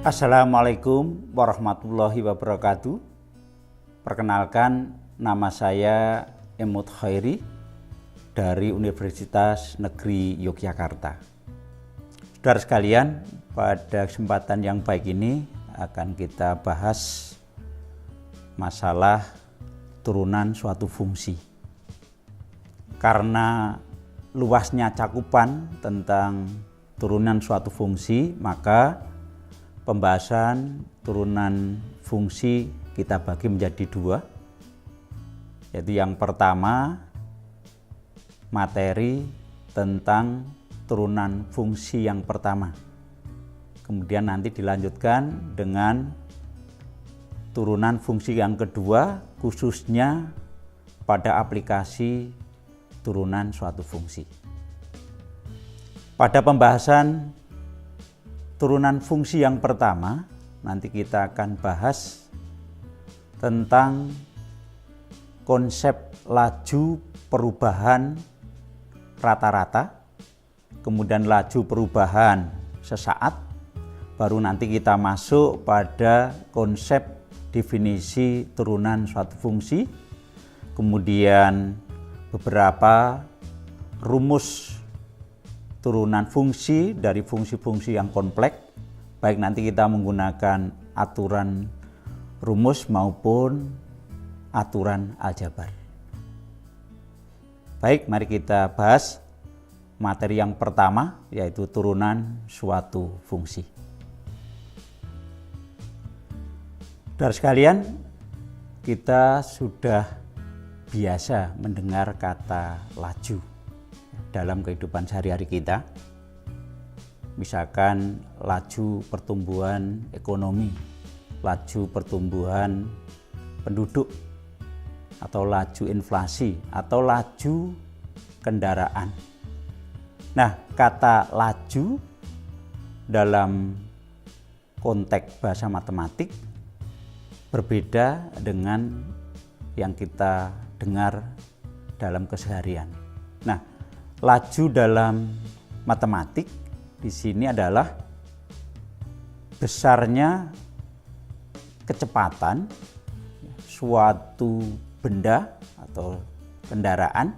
Assalamualaikum warahmatullahi wabarakatuh. Perkenalkan, nama saya Emut Khairi dari Universitas Negeri Yogyakarta. Saudara sekalian, pada kesempatan yang baik ini akan kita bahas masalah turunan suatu fungsi. Karena luasnya cakupan tentang turunan suatu fungsi, maka pembahasan turunan fungsi kita bagi menjadi dua, yaitu yang pertama materi tentang turunan fungsi yang pertama, kemudian nanti dilanjutkan dengan turunan fungsi yang kedua, khususnya pada aplikasi turunan suatu fungsi. Pada pembahasan turunan fungsi yang pertama, nanti kita akan bahas tentang konsep laju perubahan rata-rata, kemudian laju perubahan sesaat, baru nanti kita masuk pada konsep definisi turunan suatu fungsi, kemudian beberapa rumus turunan fungsi dari fungsi-fungsi yang kompleks, baik nanti kita menggunakan aturan rumus maupun aturan aljabar. Baik, mari kita bahas materi yang pertama, yaitu turunan suatu fungsi. Saudara sekalian, kita sudah biasa mendengar kata laju dalam kehidupan sehari-hari kita. Misalkan laju pertumbuhan ekonomi, laju pertumbuhan penduduk, atau laju inflasi, atau laju kendaraan. Nah, kata laju dalam konteks bahasa matematik berbeda dengan yang kita dengar dalam keseharian. Nah, laju dalam matematik di sini adalah besarnya kecepatan suatu benda atau kendaraan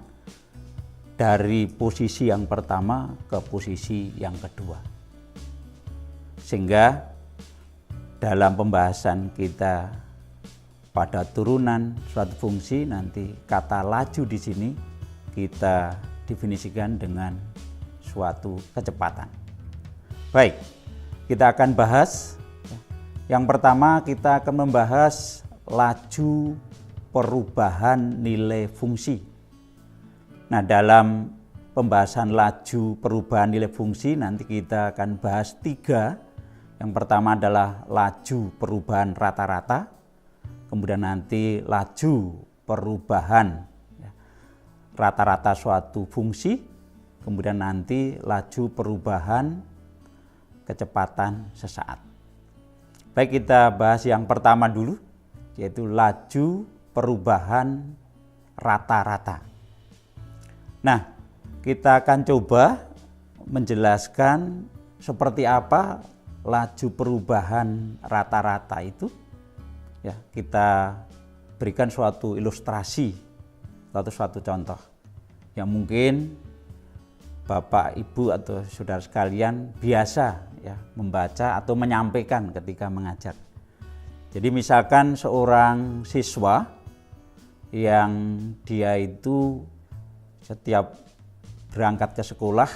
dari posisi yang pertama ke posisi yang kedua. Sehingga dalam pembahasan kita pada turunan suatu fungsi, nanti kata laju di sini kita definisikan dengan suatu kecepatan. Baik, kita akan bahas. Yang pertama, kita akan membahas laju perubahan nilai fungsi. Nah, dalam pembahasan laju perubahan nilai fungsi nanti kita akan bahas tiga. Yang pertama adalah laju perubahan rata-rata, kemudian nanti laju perubahan rata-rata suatu fungsi, kemudian nanti laju perubahan kecepatan sesaat. Baik, kita bahas yang pertama dulu, yaitu laju perubahan rata-rata. Nah, kita akan coba menjelaskan seperti apa laju perubahan rata-rata itu. Ya, kita berikan suatu ilustrasi atau suatu contoh yang mungkin Bapak, Ibu, atau saudara sekalian biasa ya membaca atau menyampaikan ketika mengajar. Jadi misalkan seorang siswa yang dia itu setiap berangkat ke sekolah,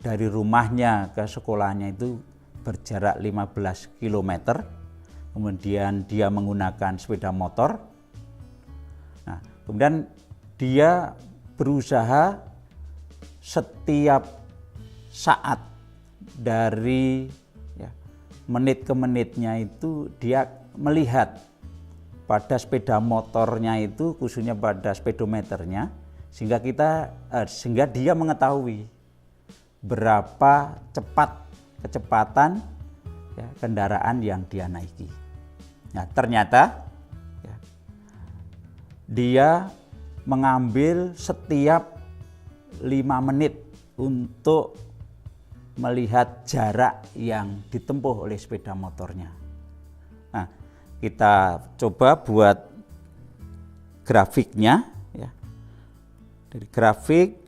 dari rumahnya ke sekolahnya itu berjarak 15 km, kemudian dia menggunakan sepeda motor. Nah, kemudian dia berusaha setiap saat dari menit ke menitnya itu dia melihat pada sepeda motornya itu, khususnya pada speedometernya, sehingga dia mengetahui berapa cepat kecepatan kendaraan yang dia naiki. Nah, ternyata dia mengambil setiap 5 menit untuk melihat jarak yang ditempuh oleh sepeda motornya. Nah, kita coba buat grafiknya ya. Dari grafik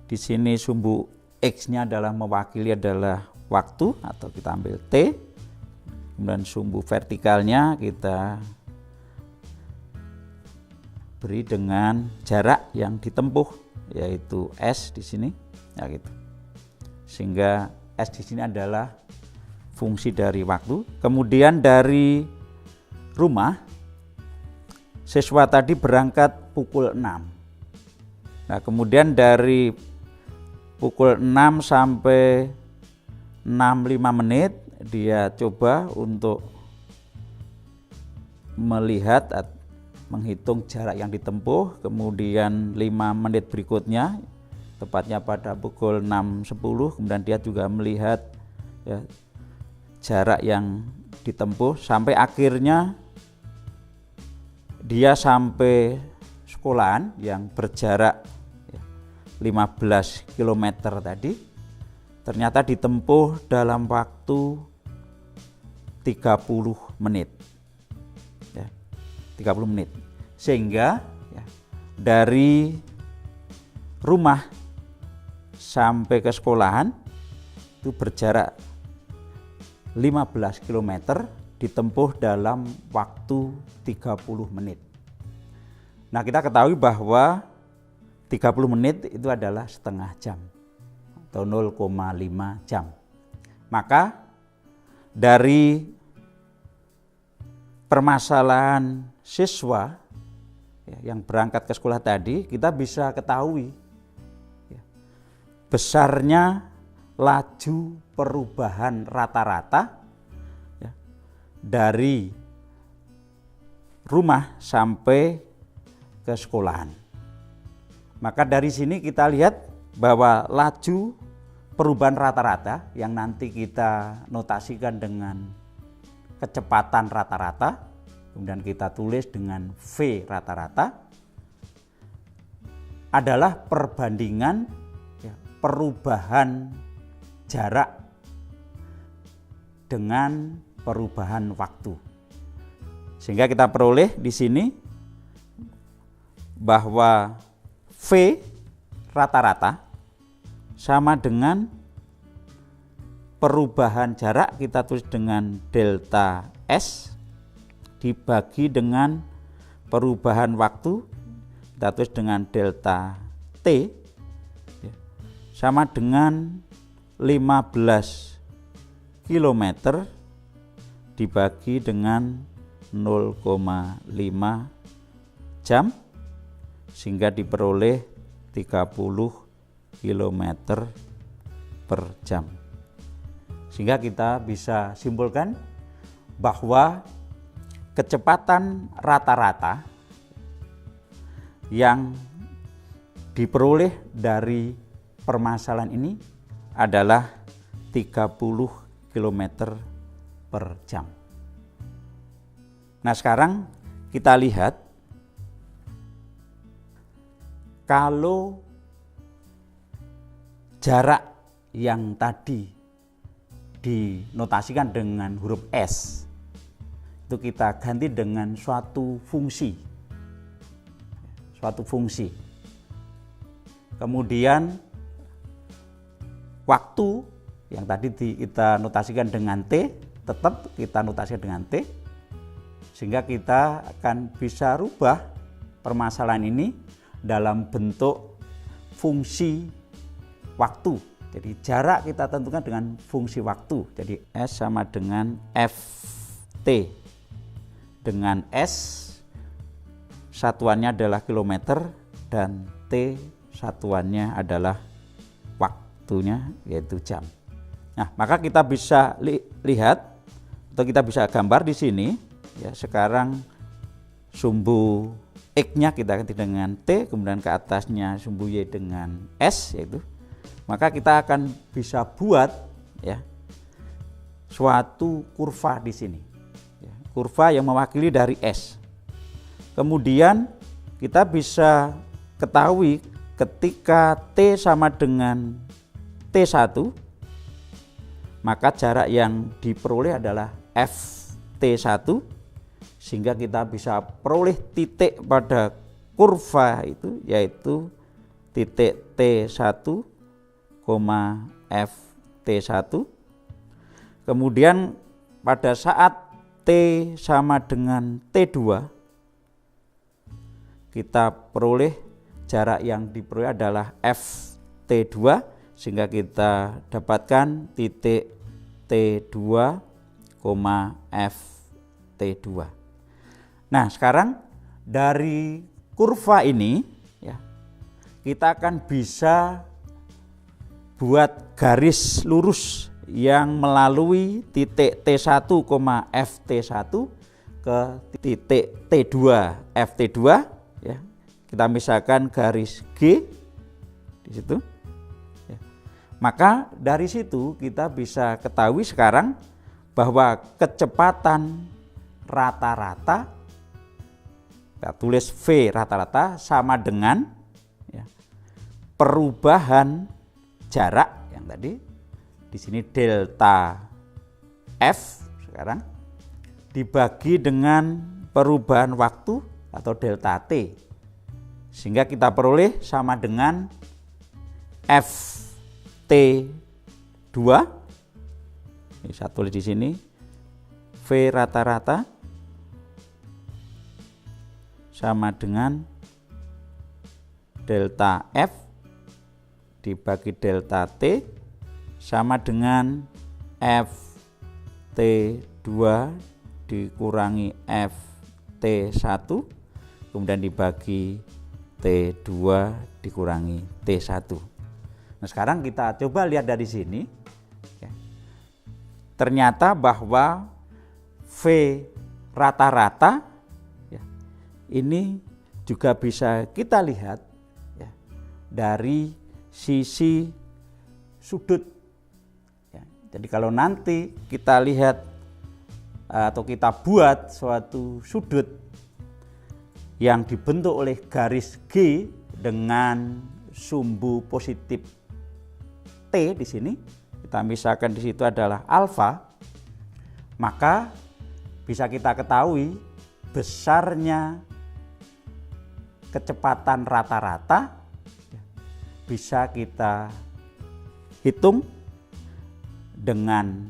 di sini sumbu X-nya adalah mewakili adalah waktu atau kita ambil T. Kemudian sumbu vertikalnya kita beri dengan jarak yang ditempuh yaitu S di sini ya gitu. Sehingga S di sini adalah fungsi dari waktu. Kemudian dari rumah siswa tadi berangkat pukul 6. Nah, kemudian dari pukul 6 sampai 6:05 menit dia coba untuk melihat menghitung jarak yang ditempuh. Kemudian 5 menit berikutnya tepatnya pada pukul 6:10 kemudian dia juga melihat ya, jarak yang ditempuh sampai akhirnya dia sampai sekolahan yang berjarak 15 km tadi ternyata ditempuh dalam waktu 30 menit. Ya, 30 menit. Sehingga ya, dari rumah sampai ke sekolahan itu berjarak 15 km ditempuh dalam waktu 30 menit. Nah, kita ketahui bahwa 30 menit itu adalah setengah jam atau 0,5 jam. Maka dari permasalahan siswa ya, yang berangkat ke sekolah tadi kita bisa ketahui ya, besarnya laju perubahan rata-rata ya, dari rumah sampai ke sekolahan. Maka dari sini kita lihat bahwa laju perubahan rata-rata yang nanti kita notasikan dengan kecepatan rata-rata, kemudian kita tulis dengan V rata-rata, adalah perbandingan ya, perubahan jarak dengan perubahan waktu. Sehingga kita peroleh di sini bahwa V rata-rata sama dengan perubahan jarak kita tulis dengan delta S dibagi dengan perubahan waktu kita tulis dengan delta T sama dengan 15 km dibagi dengan 0,5 jam sehingga diperoleh 30 km per jam. Sehingga kita bisa simpulkan bahwa kecepatan rata-rata yang diperoleh dari permasalahan ini adalah 30 km per jam. Nah, sekarang kita lihat kalau jarak yang tadi dinotasikan dengan huruf S itu kita ganti dengan suatu fungsi. Kemudian waktu yang tadi kita notasikan dengan T tetap kita notasikan dengan T sehingga kita akan bisa rubah permasalahan ini dalam bentuk fungsi waktu. Jadi jarak kita tentukan dengan fungsi waktu. Jadi S sama dengan FT. Dengan S satuannya adalah kilometer dan T satuannya adalah waktunya yaitu jam. Nah, maka kita bisa lihat atau kita bisa gambar di sini ya, sekarang sumbu X-nya kita ganti dengan T, kemudian ke atasnya sumbu Y dengan S yaitu. Maka kita akan bisa buat ya suatu kurva di sini. Ya, kurva yang mewakili dari S. Kemudian kita bisa ketahui ketika T sama dengan T1, maka jarak yang diperoleh adalah FT1, sehingga kita bisa peroleh titik pada kurva itu yaitu titik T1, FT1. Kemudian pada saat T sama dengan T2, kita peroleh jarak yang diperoleh adalah FT2, sehingga kita dapatkan titik T2, FT2. Nah, sekarang dari kurva ini ya, kita akan bisa buat garis lurus yang melalui titik T1, FT1 ke titik T2, FT2 ya. Kita misalkan garis G di situ. Ya. Maka dari situ kita bisa ketahui sekarang bahwa kecepatan rata-rata, kita tulis V rata-rata sama dengan ya, perubahan jarak yang tadi di sini delta F sekarang dibagi dengan perubahan waktu atau delta T, sehingga kita peroleh sama dengan FT2. Ini saya tulis di sini V rata-rata sama dengan delta F dibagi delta T sama dengan FT2 dikurangi FT1 kemudian dibagi T2 dikurangi T1. Nah, sekarang kita coba lihat dari sini ya. Ternyata bahwa V rata-rata ya, ini juga bisa kita lihat ya, dari sisi sudut ya. Jadi kalau nanti kita lihat atau kita buat suatu sudut yang dibentuk oleh garis G dengan sumbu positif T di sini, kita misalkan di situ adalah alfa, maka bisa kita ketahui besarnya kecepatan rata-rata bisa kita hitung dengan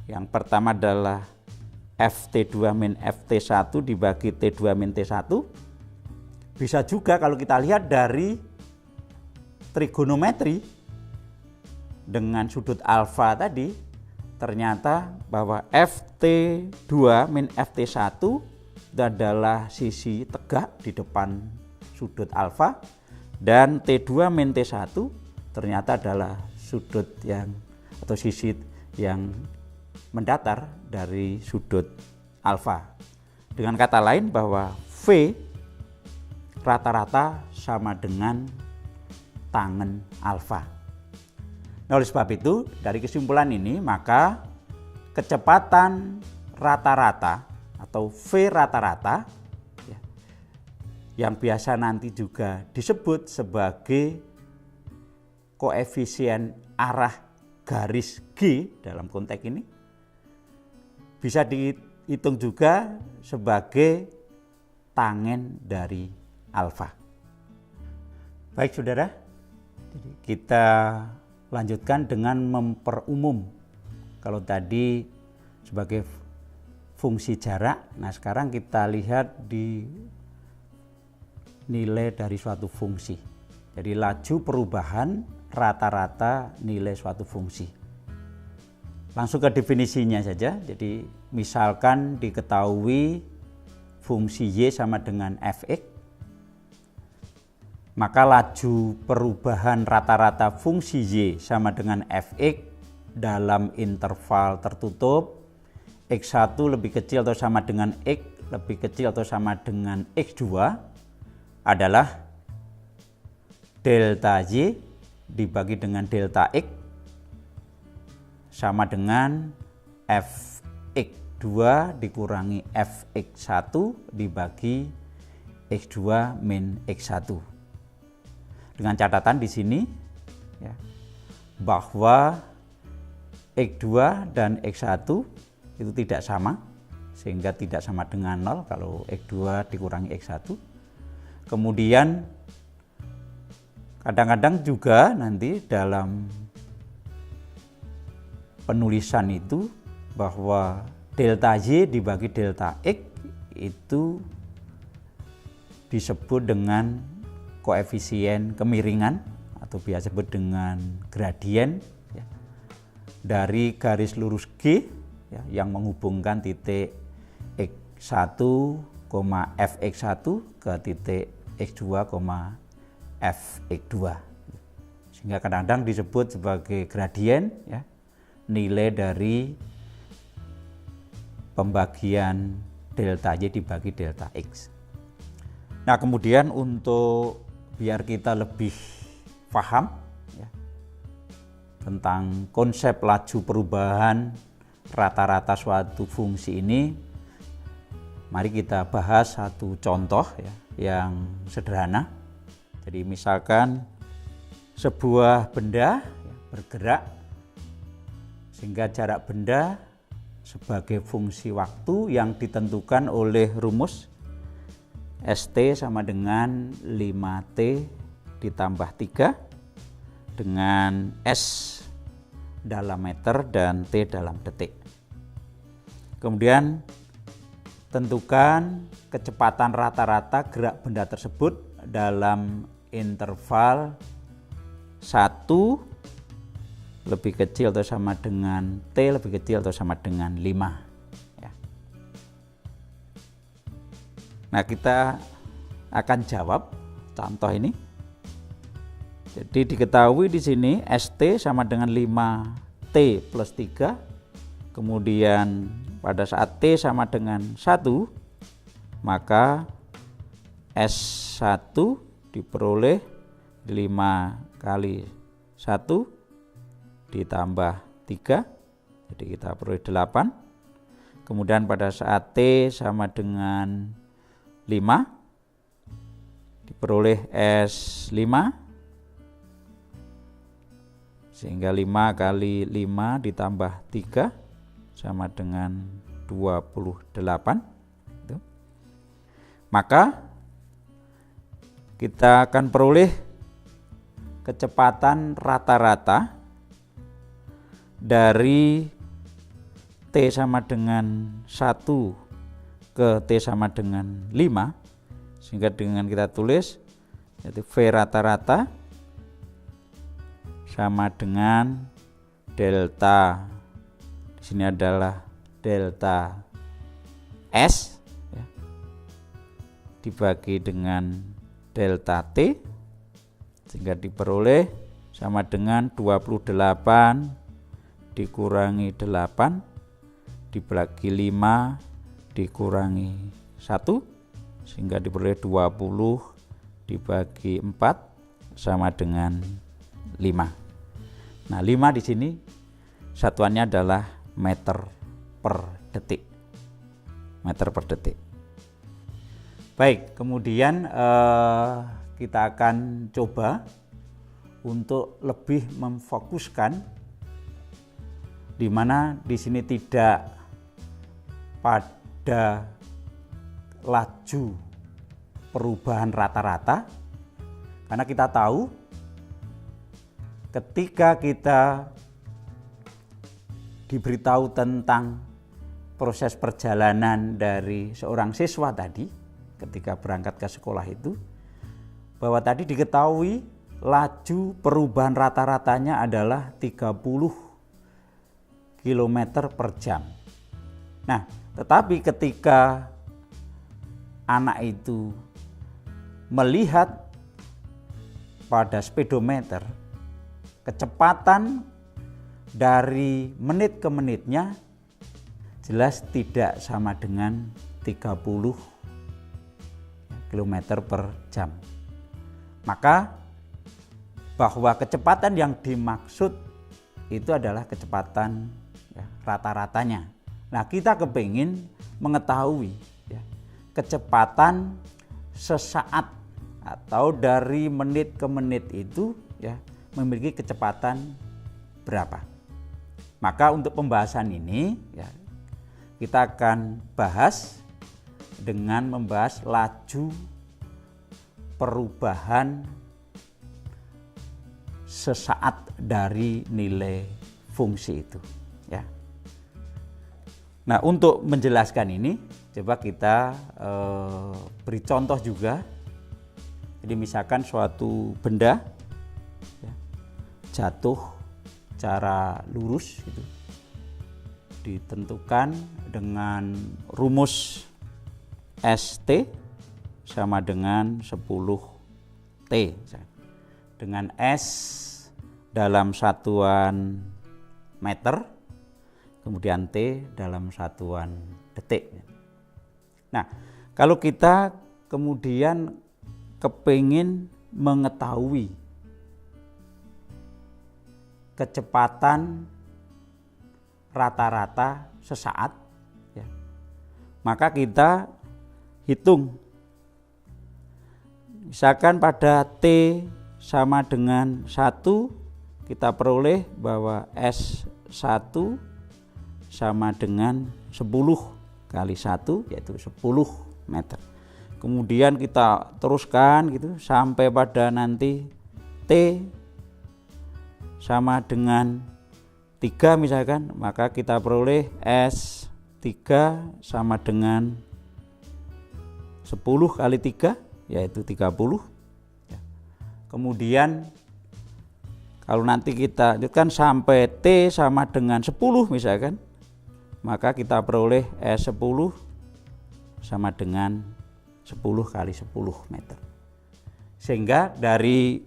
yang pertama adalah FT2 min FT1 dibagi T2 min T1. Bisa juga kalau kita lihat dari trigonometri dengan sudut alfa tadi, ternyata bahwa FT2 min FT1 itu adalah sisi tegak di depan sudut alfa, dan T2 min T1 ternyata adalah sudut yang atau sisi yang mendatar dari sudut alfa. Dengan kata lain bahwa V rata-rata sama dengan tangen alfa. Nah, oleh sebab itu dari kesimpulan ini maka kecepatan rata-rata atau V rata-rata ya, yang biasa nanti juga disebut sebagai koefisien arah garis G dalam konteks ini bisa dihitung juga sebagai tangen dari alfa. Baik saudara, kita lanjutkan dengan memperumum. Kalau tadi sebagai fungsi jarak, nah sekarang kita lihat di nilai dari suatu fungsi. Jadi laju perubahan rata-rata nilai suatu fungsi. Langsung ke definisinya saja. Jadi misalkan diketahui fungsi Y sama dengan Fx, maka laju perubahan rata-rata fungsi Y sama dengan Fx dalam interval tertutup X1 lebih kecil atau sama dengan X lebih kecil atau sama dengan X2 adalah delta Y dibagi dengan delta X sama dengan Fx2 dikurangi Fx1 dibagi X2 min X1. Dengan catatan di sini ya, bahwa X2 dan X1 itu tidak sama, sehingga tidak sama dengan 0 kalau X2 dikurangi X1. Kemudian kadang-kadang juga nanti dalam penulisan itu bahwa delta Y dibagi delta X itu disebut dengan koefisien kemiringan atau biasa disebut dengan gradien ya, dari garis lurus G ya, yang menghubungkan titik X1, Fx1 ke titik X2, Fx2. Sehingga kadang-kadang disebut sebagai gradien ya, nilai dari pembagian delta Y dibagi delta X. Nah, kemudian untuk biar kita lebih paham ya, tentang konsep laju perubahan rata-rata suatu fungsi ini, mari kita bahas satu contoh ya, yang sederhana. Jadi misalkan sebuah benda ya, bergerak sehingga jarak benda sebagai fungsi waktu yang ditentukan oleh rumus ST sama dengan 5T ditambah 3 dengan S dalam meter dan T dalam detik. Kemudian tentukan kecepatan rata-rata gerak benda tersebut dalam interval 1 lebih kecil atau sama dengan T lebih kecil atau sama dengan 5. Nah, kita akan jawab contoh ini. Jadi diketahui di sini ST sama dengan 5T plus 3. Kemudian pada saat T sama dengan 1, maka S1 diperoleh 5 kali 1 ditambah 3. Jadi kita peroleh 8. Kemudian pada saat T sama dengan 5 diperoleh S5, sehingga 5 kali 5 ditambah 3 sama dengan 28. Maka kita akan peroleh kecepatan rata-rata dari T sama dengan 1 ke T sama dengan 5, sehingga dengan kita tulis yaitu V rata-rata sama dengan delta, di sini adalah delta S ya, dibagi dengan delta T, sehingga diperoleh sama dengan 28 dikurangi 8 dibagi 5 dikurangi 1, sehingga diperoleh 20 dibagi 4 sama dengan 5. Nah, 5 di sini satuannya adalah meter per detik. Meter per detik. Baik, kemudian kita akan coba untuk lebih memfokuskan di mana di sini tidak pada laju perubahan rata-rata, karena kita tahu ketika kita diberitahu tentang proses perjalanan dari seorang siswa tadi ketika berangkat ke sekolah itu, bahwa tadi diketahui laju perubahan rata-ratanya adalah 30 km per jam. Nah, tetapi ketika anak itu melihat pada speedometer, kecepatan dari menit ke menitnya jelas tidak sama dengan 30 km per jam. Maka bahwa kecepatan yang dimaksud itu adalah kecepatan ya, rata-ratanya. Nah, kita kepingin mengetahui ya, kecepatan sesaat atau dari menit ke menit itu ya, memiliki kecepatan berapa. Maka untuk pembahasan ini ya, kita akan bahas dengan membahas laju perubahan sesaat dari nilai fungsi itu ya. Nah, untuk menjelaskan ini coba kita beri contoh juga. Jadi misalkan suatu benda ya, jatuh secara lurus gitu, ditentukan dengan rumus ST sama dengan 10T dengan S dalam satuan meter, kemudian T dalam satuan detik. Nah, kalau kita kemudian kepingin mengetahui kecepatan rata-rata sesaat ya, maka kita hitung. Misalkan pada T sama dengan 1, kita peroleh bahwa S1 sama dengan 10 kali 1 yaitu 10 meter. Kemudian kita teruskan gitu sampai pada nanti T sama dengan 3 misalkan, maka kita peroleh S3 sama dengan 10 kali 3 yaitu 30. Kemudian kalau nanti kita lanjutkan sampai T sama dengan 10 misalkan, maka kita peroleh S10 sama dengan 10 kali 10 meter. Sehingga dari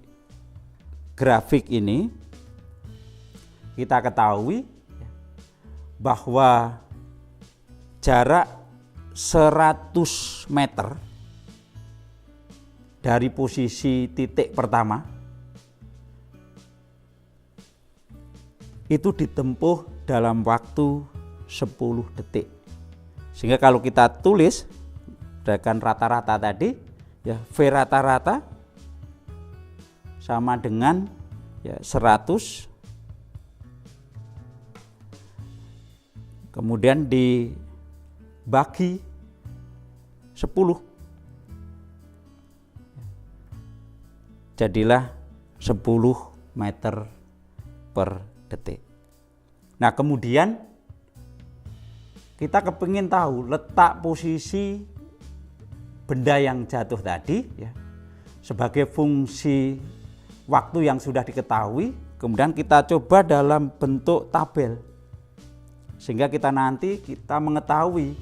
grafik ini kita ketahui bahwa jarak 100 meter dari posisi titik pertama itu ditempuh dalam waktu 10 detik. Sehingga kalau kita tulis berdasarkan rata-rata tadi ya, V rata-rata sama dengan ya 100 kemudian dibagi 10 jadilah 10 meter per detik. Nah, kemudian kita kepingin tahu letak posisi benda yang jatuh tadi ya, sebagai fungsi waktu yang sudah diketahui, kemudian kita coba dalam bentuk tabel sehingga kita nanti mengetahui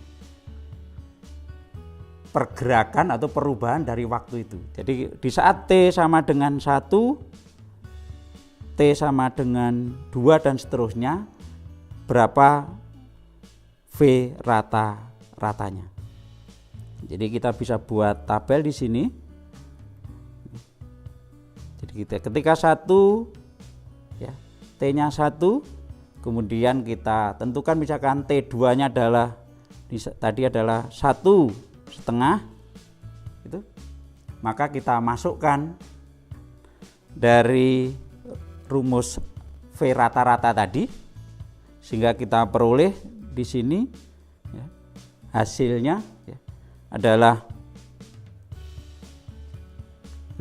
pergerakan atau perubahan dari waktu itu. Jadi di saat T sama dengan 1, T sama dengan 2 dan seterusnya, berapa V rata-ratanya. Jadi kita bisa buat tabel di sini. Jadi kita ketika 1 ya, T-nya 1, kemudian kita tentukan misalkan T2-nya adalah tadi adalah 1,5 itu, maka kita masukkan dari rumus V rata-rata tadi sehingga kita peroleh di sini ya, hasilnya ya, adalah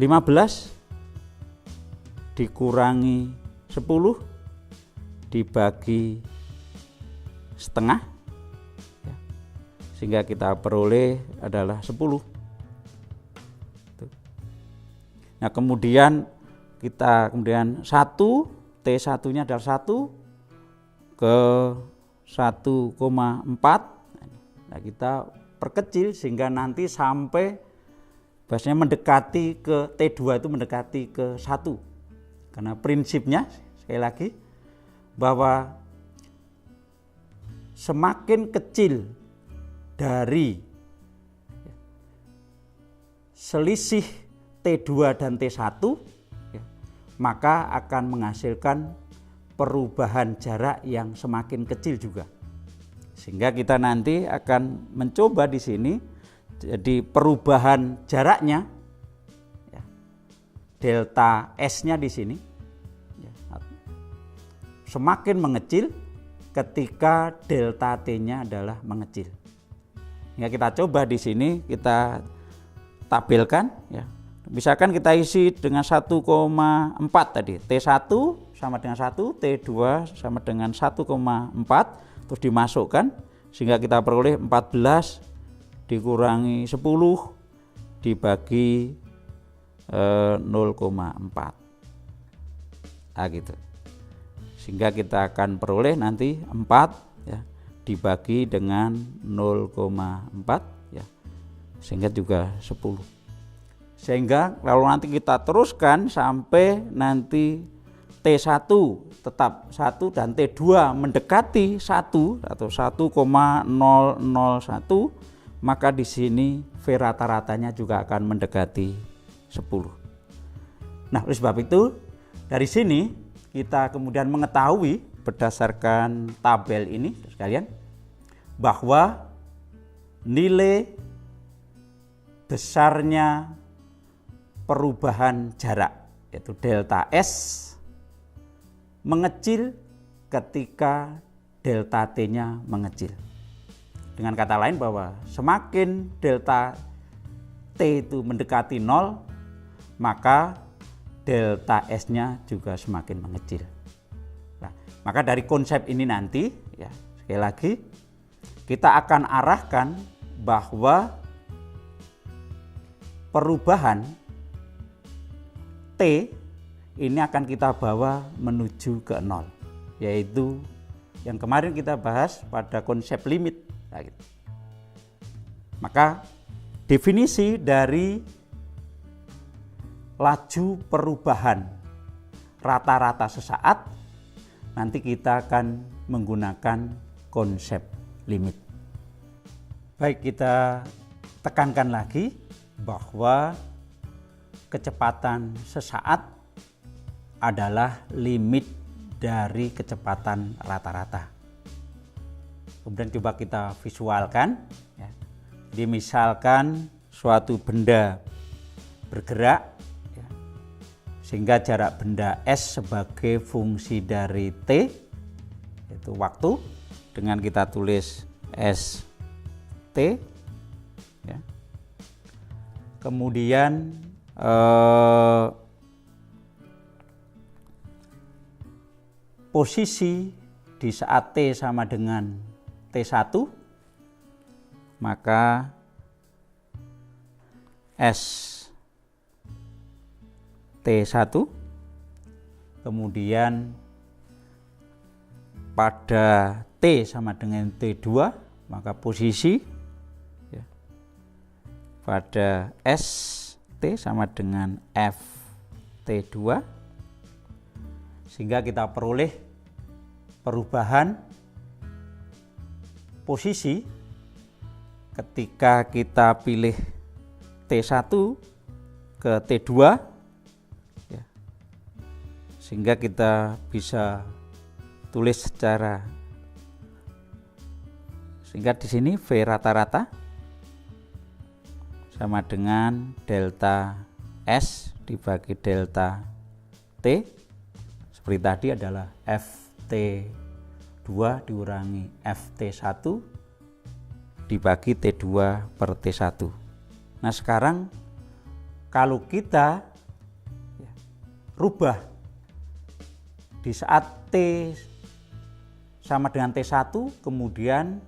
15 dikurangi 10 dibagi setengah ya, sehingga kita peroleh adalah 10. Nah, kemudian 1, T1-nya adalah 1 ke 1,4. Nah, kita perkecil sehingga nanti sampai bahasanya mendekati ke T2 itu mendekati ke 1. Karena prinsipnya sekali lagi bahwa semakin kecil dari selisih T2 dan T1 ya, maka akan menghasilkan perubahan jarak yang semakin kecil juga. Sehingga kita nanti akan mencoba di sini jadi perubahan jaraknya ya, delta S-nya di sini ya, semakin mengecil ketika delta T-nya adalah mengecil. Ya, kita coba di sini kita tabelkan ya. Misalkan kita isi dengan 1,4 tadi. T1 sama dengan 1, T2 sama dengan 1,4, terus dimasukkan sehingga kita peroleh 14 dikurangi 10 dibagi 0,4. Nah, gitu. Sehingga kita akan peroleh nanti 4 ya, dibagi dengan 0,4 ya, sehingga juga 10. Sehingga kalau nanti kita teruskan sampai nanti T1 tetap 1 dan T2 mendekati 1 atau 1,001, maka di sini V rata-ratanya juga akan mendekati 10. Nah, oleh sebab itu dari sini kita kemudian mengetahui berdasarkan tabel ini sekalian bahwa nilai besarnya perubahan jarak yaitu delta S mengecil ketika delta T-nya mengecil. Dengan kata lain bahwa semakin delta T itu mendekati 0, maka delta S-nya juga semakin mengecil. Nah, maka dari konsep ini nanti, ya, sekali lagi, kita akan arahkan bahwa perubahan T ini akan kita bawa menuju ke 0, yaitu yang kemarin kita bahas pada konsep limit. Nah, gitu. Maka definisi dari laju perubahan rata-rata sesaat nanti kita akan menggunakan konsep limit. Baik, kita tekankan lagi bahwa kecepatan sesaat adalah limit dari kecepatan rata-rata. Kemudian coba kita visualkan ya. Jadi misalkan suatu benda bergerak ya, sehingga jarak benda S sebagai fungsi dari T yaitu waktu, dengan kita tulis ST ya. Kemudian posisi di saat T sama dengan T1, maka S T1, kemudian pada T sama dengan T2, maka posisi ya, pada S T sama dengan F T2, sehingga kita peroleh perubahan posisi ketika kita pilih T1 ke T2 ya, sehingga kita bisa tulis secara, sehingga di sini V rata-rata sama dengan delta S dibagi delta T, seperti tadi adalah FT2 dikurangi FT1 dibagi T2 per T1. Nah, sekarang kalau kita rubah di saat T sama dengan T1, kemudian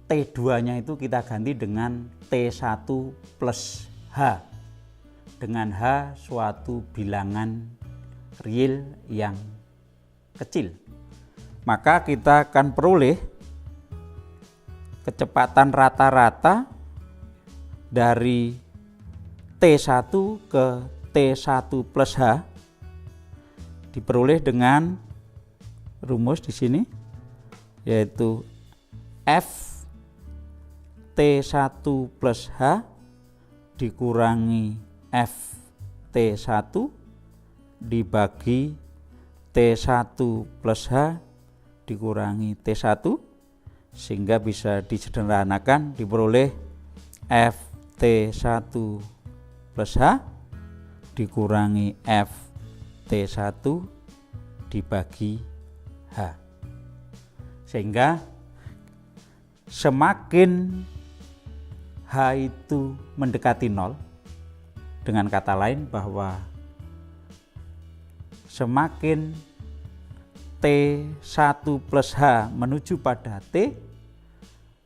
T2-nya itu kita ganti dengan T1 plus H, dengan H suatu bilangan real yang kecil, maka kita akan peroleh kecepatan rata-rata dari T1 ke T1 plus H diperoleh dengan rumus di sini, yaitu F T1 plus H dikurangi F T1 dibagi T1 plus H dikurangi T1, sehingga bisa disederhanakan diperoleh F T1 plus H dikurangi F T1 dibagi H. Sehingga semakin H itu mendekati 0, dengan kata lain bahwa semakin T1 plus H menuju pada T,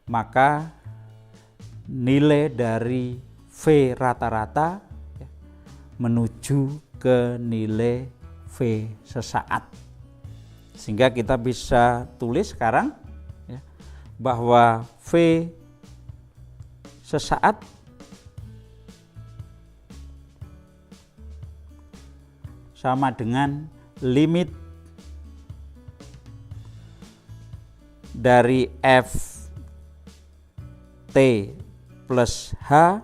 maka nilai dari V rata-rata menuju ke nilai V sesaat. Sehingga kita bisa tulis sekarang bahwa V sesaat sama dengan limit dari Ft plus H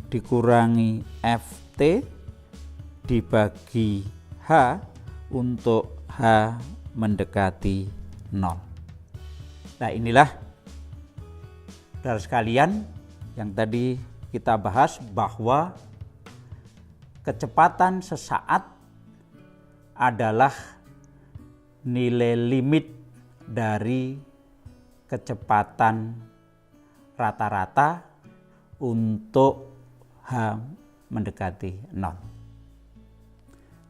dikurangi Ft dibagi H untuk H mendekati 0. Nah, inilah saudara sekalian yang tadi kita bahas bahwa kecepatan sesaat adalah nilai limit dari kecepatan rata-rata untuk H mendekati 0.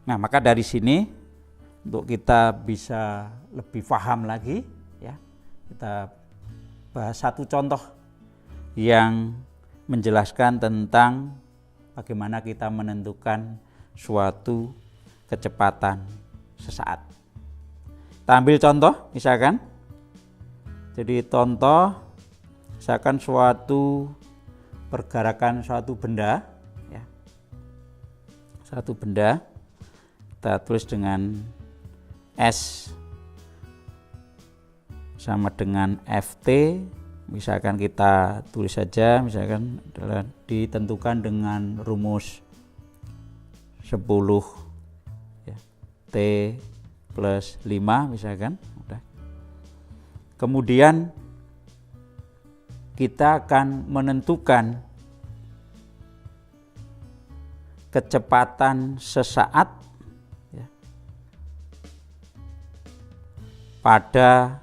Nah, maka dari sini untuk kita bisa lebih paham lagi, ya, kita bahas satu contoh yang menjelaskan tentang bagaimana kita menentukan suatu kecepatan sesaat. Kita ambil contoh, misalkan, jadi contoh, misalkan suatu pergerakan suatu benda, ya, suatu benda, kita tulis dengan S sama dengan Ft, misalkan kita tulis saja, misalkan adalah ditentukan dengan rumus 10 ya, T plus 5 misalkan. Udah. Kemudian kita akan menentukan kecepatan sesaat ya, pada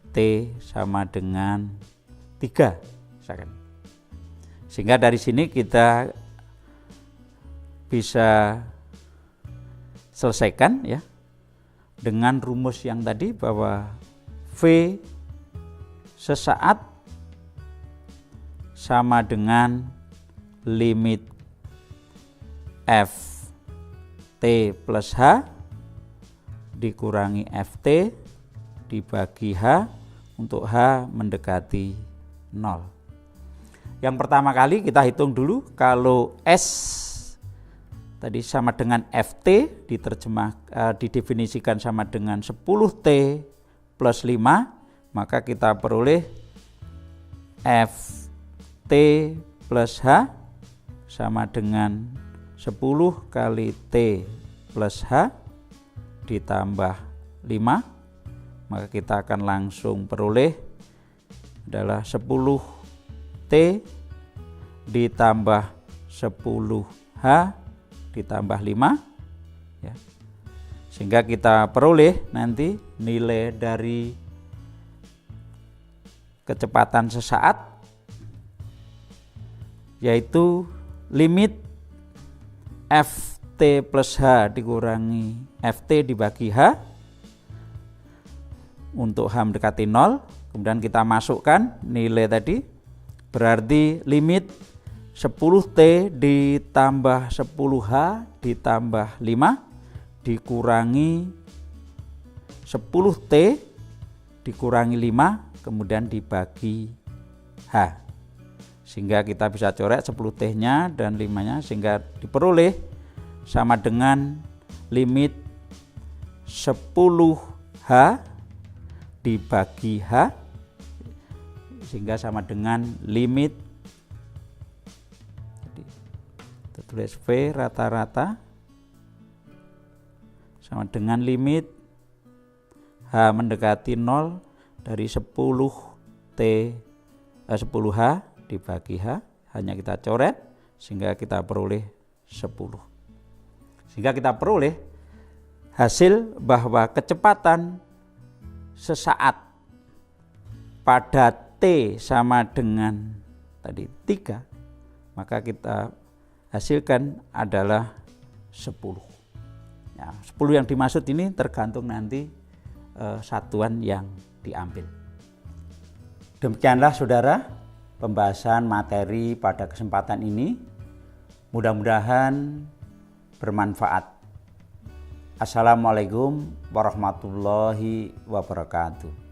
T sama dengan 3 misalkan. Sehingga dari sini kita bisa selesaikan ya dengan rumus yang tadi bahwa V sesaat sama dengan limit F T plus H dikurangi Ft dibagi H untuk H mendekati 0. Yang pertama kali kita hitung dulu, kalau S tadi sama dengan Ft didefinisikan sama dengan 10T plus 5, maka kita peroleh Ft plus H sama dengan 10 kali T plus H ditambah 5, maka kita akan langsung peroleh adalah 10T ditambah 10H ditambah 5 ya. Sehingga kita peroleh nanti nilai dari kecepatan sesaat yaitu limit Ft plus H dikurangi Ft dibagi H untuk H mendekati 0. Kemudian kita masukkan nilai tadi, berarti limit 10T ditambah 10H ditambah 5 dikurangi 10T dikurangi 5 kemudian dibagi H. Sehingga kita bisa coret 10T-nya dan 5-nya sehingga diperoleh sama dengan limit 10H dibagi H sehingga sama dengan limit, jadi kita tulis V rata-rata sama dengan limit H mendekati 0 dari 10H dibagi H, hanya kita coret sehingga kita peroleh 10. Sehingga kita peroleh H hasil bahwa kecepatan sesaat pada T sama dengan tadi 3, maka kita hasilkan adalah 10. Ya, 10 yang dimaksud ini tergantung nanti satuan yang diambil. Demikianlah saudara pembahasan materi pada kesempatan ini. Mudah-mudahan bermanfaat. Assalamualaikum warahmatullahi wabarakatuh.